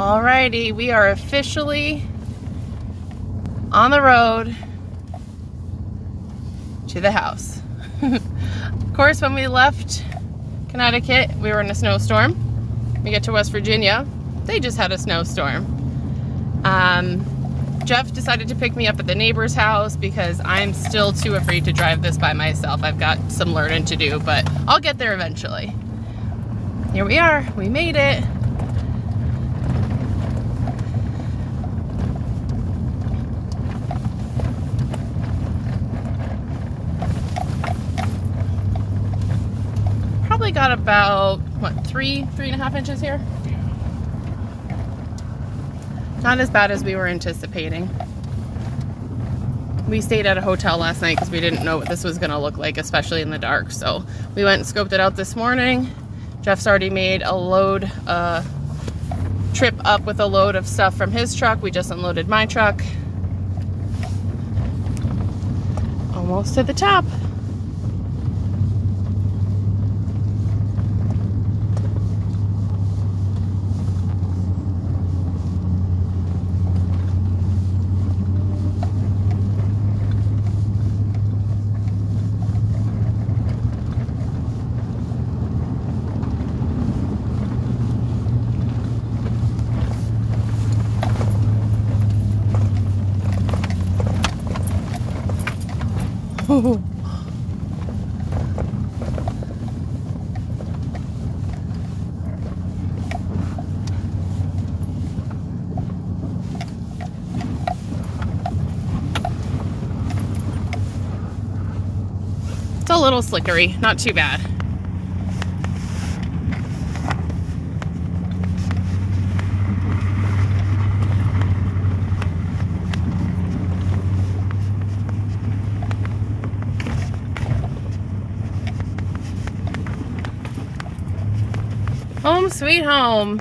Alrighty, we are officially on the road to the house. Of course, when we left Connecticut, we were in a snowstorm. We get to West Virginia, they just had a snowstorm. Jeff decided to pick me up at the neighbor's house because I'm still too afraid to drive this by myself. I've got some learning to do, but I'll get there eventually. Here we are, we made it. Probably got about, what, 3.5 inches here? Not as bad as we were anticipating. We stayed at a hotel last night because we didn't know what this was going to look like, especially in the dark. So we went and scoped it out this morning. Jeff's already made a trip up with a load of stuff from his truck. We just unloaded my truck. Almost to the top. It's a little slickery, not too bad. Home sweet home.